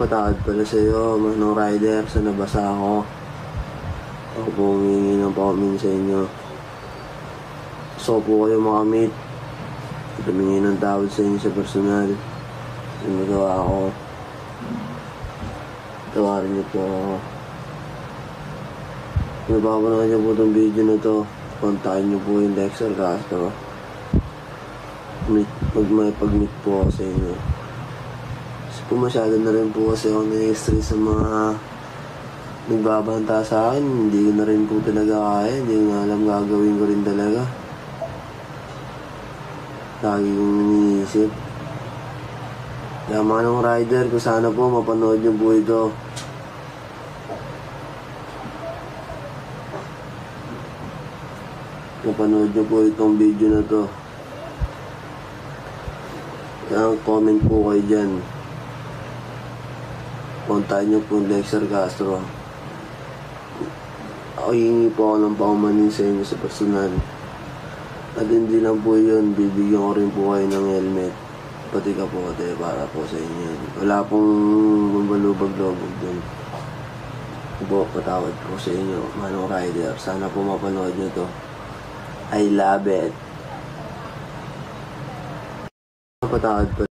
Napatawad pala sa'yo, Manong Rider, sa nabasa ako. Ako po humingi ng paumin sa inyo. Gusto ko po kayo makamit. Humingi ng tawad sa inyo sa personal. Yung nagawa ko. Tawarin niyo po ako. Kung napapanood niyo po itong video na to, kontakin niyo po yung Dexter Castro. Pag-meet po ako sa inyo. Kasi po masyado na rin po kasi ako na-stress sa mga nagbabanta sa akin. Hindi ko na rin po talaga kaya. Hindi ko na alam gagawin ko rin talaga. Lagi kong iniisip. Kaya Manong Rider, kung sana po mapanood niyo po ito. Mapanood niyo po itong video na to. Kaya comment po kayo dyan. Kontakin niyo po yung Dexter Castro. Ako hingi po ako ng paumanin sa inyo sa personal. At hindi lang po yun, bibigyan ko rin po kayo ng helmet. Pati kapote para po sa inyo. Wala pong mabalubag-lobog dun. Po, patawad po sa inyo, Manong Rider. Sana po mapanood nyo to. I love it. Patawad po.